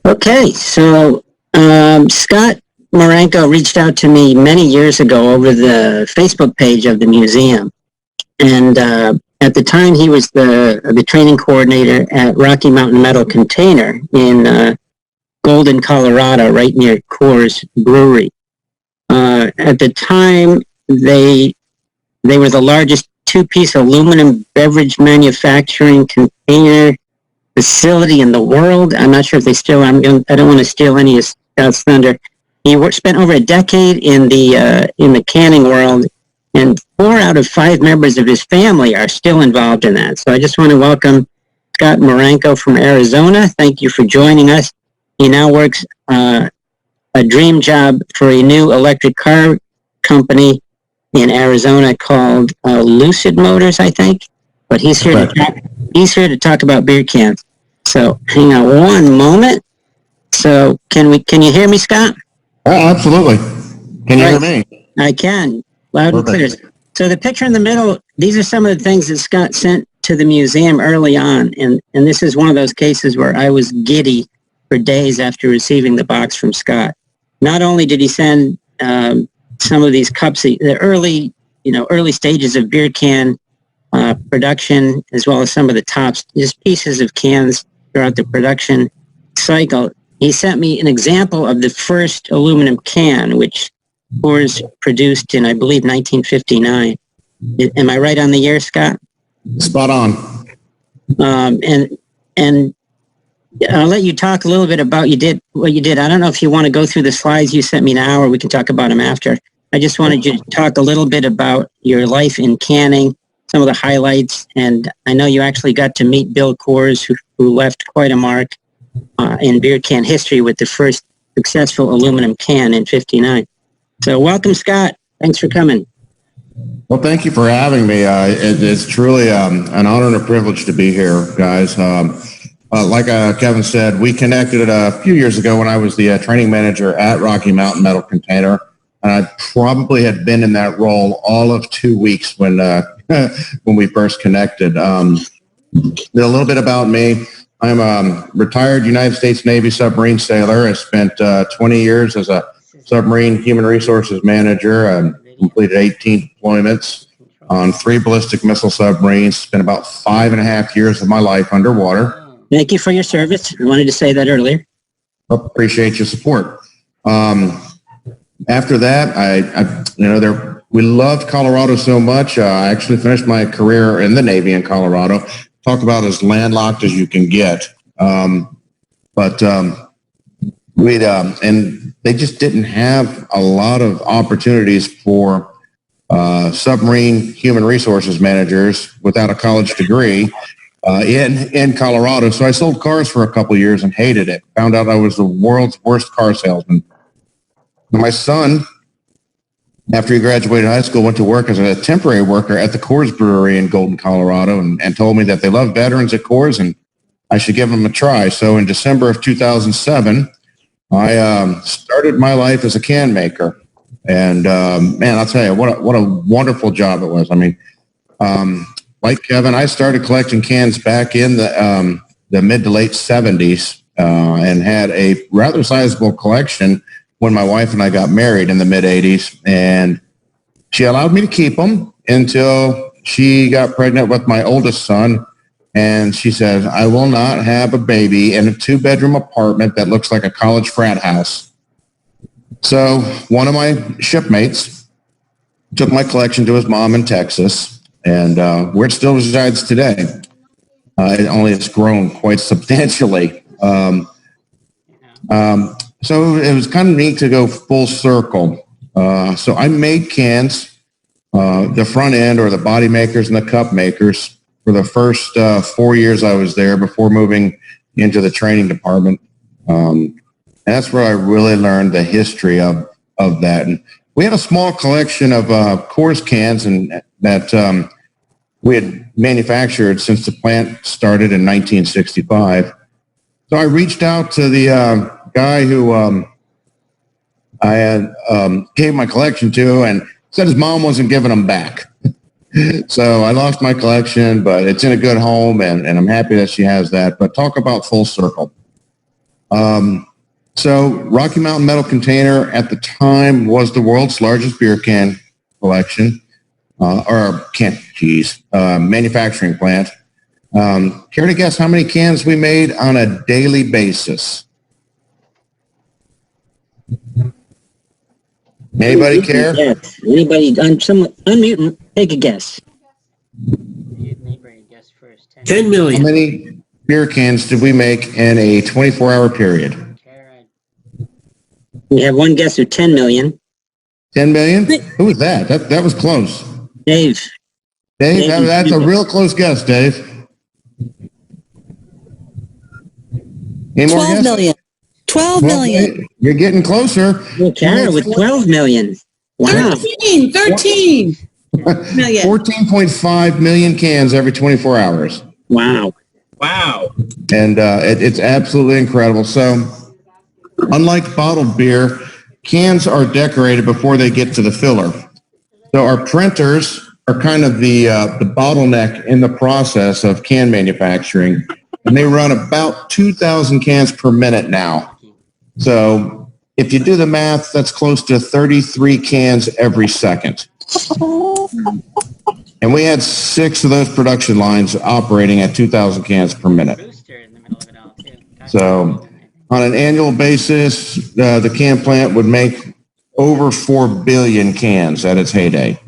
Okay, so Scott Marenko reached out to me many years ago over the Facebook page of the museum, and at the time he was the training coordinator at Rocky Mountain Metal Container in Golden, Colorado, right near Coors Brewery. At the time, they were the largest two-piece aluminum beverage manufacturing container facility in the world. I'm not sure if they still. I don't want to steal any of Scott's thunder. He spent over a decade in the canning world, and 4 out of 5 members of his family are still involved in that. So I just want to welcome Scott Marenko from Arizona. Thank you for joining us. He now works a dream job for a new electric car company in Arizona called Lucid Motors, I think. But he's here to talk about beer cans. So hang on one moment. So can you hear me, Scott? Absolutely. Can you hear me? I can, loud and clear. So the picture in the middle, these are some of the things that Scott sent to the museum early on, and this is one of those cases where I was giddy for days after receiving the box from Scott. Not only did he send some of these cups, the early stages of beer can production, as well as some of the tops, just pieces of cans throughout the production cycle. He sent me an example of the first aluminum can, which Coors produced in, I believe, 1959. Am I right on the year, Scott? Spot on. And I'll let you talk a little bit about what you did. I don't know if you want to go through the slides you sent me now, or we can talk about them after. I just wanted you to talk a little bit about your life in canning, some of the highlights, and I know you actually got to meet Bill Coors, who left quite a mark in beer can history with the first successful aluminum can in '59. So welcome, Scott. Thanks for coming. Well, thank you for having me. It's truly an honor and a privilege to be here, guys. Like Kevin said, we connected a few years ago when I was the training manager at Rocky Mountain Metal Container. And I probably had been in that role all of 2 weeks when we first connected. A little bit about me. I'm a retired United States Navy submarine sailor. I spent 20 years as a submarine human resources manager. I completed 18 deployments on 3 ballistic missile submarines. Spent about 5.5 years of my life underwater. Thank you for your service. I wanted to say that earlier. Appreciate your support. After that, we loved Colorado so much. I actually finished my career in the Navy in Colorado. Talk about as landlocked as you can get. And they just didn't have a lot of opportunities for submarine human resources managers without a college degree in Colorado. So I sold cars for a couple of years and hated it. Found out I was the world's worst car salesman. My son, after he graduated high school, went to work as a temporary worker at the Coors Brewery in Golden, Colorado, and told me that they love veterans at Coors and I should give them a try. So in December of 2007, I started my life as a can maker. And man, I'll tell you, what a wonderful job it was. I mean, like Kevin, I started collecting cans back in the mid to late 70s and had a rather sizable collection when my wife and I got married in the mid 80s, and she allowed me to keep them until she got pregnant with my oldest son. And she said, I will not have a baby in a 2-bedroom apartment that looks like a college frat house. So one of my shipmates took my collection to his mom in Texas, and where it still resides today. It's grown quite substantially. So it was kind of neat to go full circle. So I made cans, the front end or the body makers and the cup makers for the first 4 years I was there before moving into the training department. And that's where I really learned the history of that. And we had a small collection of Coors cans and that we had manufactured since the plant started in 1965. So I reached out to the guy who I had gave my collection to and said his mom wasn't giving them back. So I lost my collection, but it's in a good home, and I'm happy that she has that. But talk about full circle. So Rocky Mountain Metal Container at the time was the world's largest beer can collection, manufacturing plant. Care to guess how many cans we made on a daily basis? Anybody care? Yes. Anybody? Unmute and take a guess. 10 How million. many beer cans did we make in a 24-hour period? We have one guess of 10 million. 10 million? Who was that? That was close. Dave. Dave, that's a real close guess, Dave. Any more 12 guesses? million. 12 million. You're getting closer. Well, Kara with 12 million. Wow. 13 million. 14.5 million cans every 24 hours. Wow. Wow. And it's absolutely incredible. So, unlike bottled beer, cans are decorated before they get to the filler. So our printers are kind of the bottleneck in the process of can manufacturing, and they run about 2,000 cans per minute now. So if you do the math, that's close to 33 cans every second. And we had 6 of those production lines operating at 2,000 cans per minute. So on an annual basis, the can plant would make over 4 billion cans at its heyday.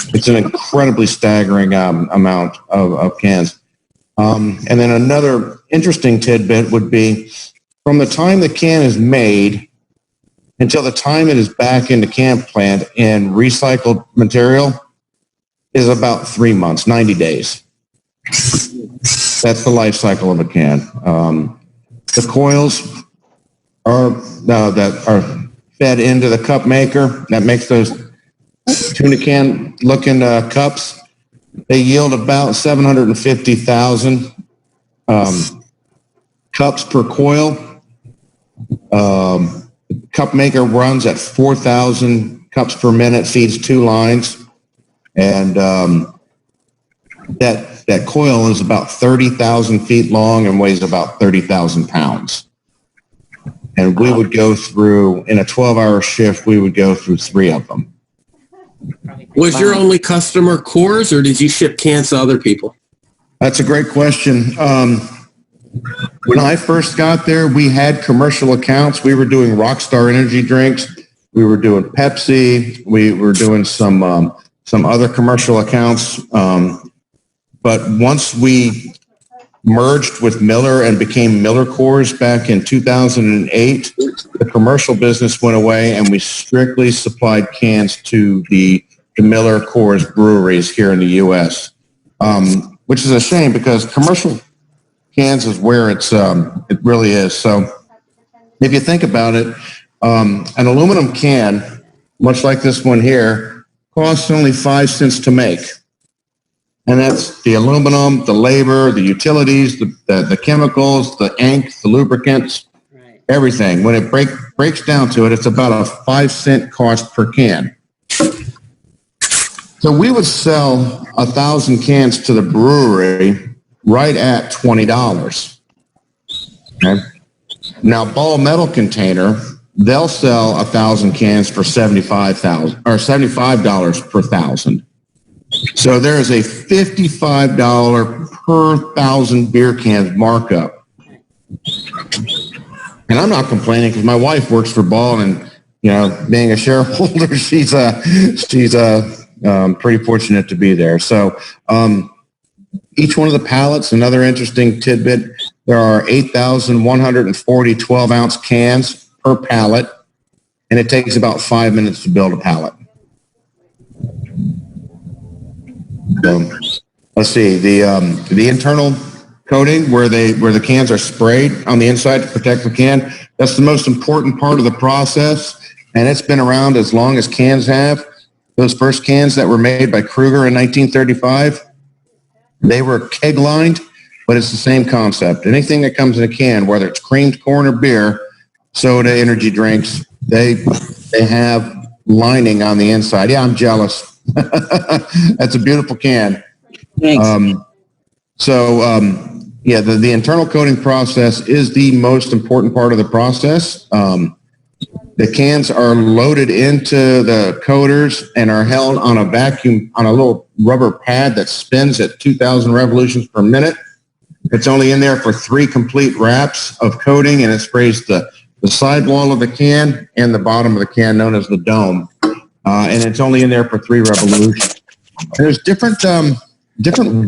It's an incredibly staggering amount of cans. And then another interesting tidbit would be from the time the can is made until the time it is back in the can plant in recycled material is about 3 months, 90 days. That's the life cycle of a can. The coils that are fed into the cup maker that makes those tuna can looking cups. They yield about 750,000 cups per coil. Cup maker runs at 4,000 cups per minute, feeds 2 lines, and that coil is about 30,000 feet long and weighs about 30,000 pounds. And we would go through, in a 12-hour shift, we would go through 3 of them. Was your only customer Coors, or did you ship cans to other people? That's a great question. When I first got there, we had commercial accounts. We were doing Rockstar energy drinks. We were doing Pepsi. We were doing some other commercial accounts. But once we merged with Miller and became Miller Coors back in 2008, the commercial business went away and we strictly supplied cans to the Miller Coors breweries here in the U.S., which is a shame because commercial cans is where it really is. So if you think about it, an aluminum can, much like this one here, costs only 5 cents to make. And that's the aluminum, the labor, the utilities, the chemicals, the ink, the lubricants, everything. When it breaks down to it, it's about a 5 cent cost per can. So we would sell 1,000 cans to the brewery right at $20. Okay. Now, Ball Metal Container, they'll sell 1,000 cans for $75 per 1,000. So there is a $55 per 1,000 beer cans markup. And I'm not complaining because my wife works for Ball, and being a shareholder, she's pretty fortunate to be there. So each one of the pallets, another interesting tidbit, there are 8,140 12-ounce cans per pallet, and it takes about 5 minutes to build a pallet. Let's see, the internal coating where the cans are sprayed on the inside to protect the can, that's the most important part of the process, and it's been around as long as cans have. Those first cans that were made by Kruger in 1935, they were keg lined, but it's the same concept. Anything that comes in a can, whether it's creamed corn or beer, soda, energy drinks, they have lining on the inside. Yeah, I'm jealous. That's a beautiful can. Thanks. Yeah, the internal coating process is the most important part of the process. The cans are loaded into the coaters and are held on a vacuum, on a little rubber pad that spins at 2,000 revolutions per minute. It's only in there for 3 complete wraps of coating, and it sprays the sidewall of the can and the bottom of the can, known as the dome. And it's only in there for 3 revolutions. There's different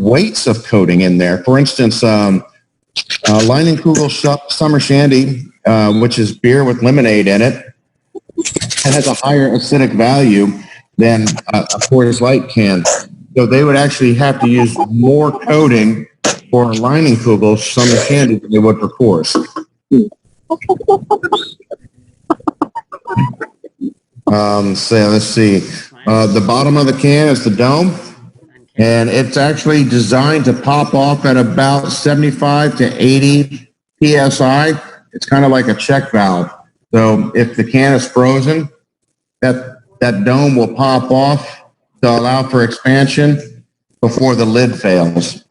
weights of coating in there. For instance, Leinenkugel Summer Shandy, which is beer with lemonade in it, it has a higher acidic value than a Coors Light can. So they would actually have to use more coating for a Leinenkugel Summer Shandy than they would for Coors. So let's see. The bottom of the can is the dome, and it's actually designed to pop off at about 75 to 80 PSI. It's kind of like a check valve. So if the can is frozen, that dome will pop off to allow for expansion before the lid fails.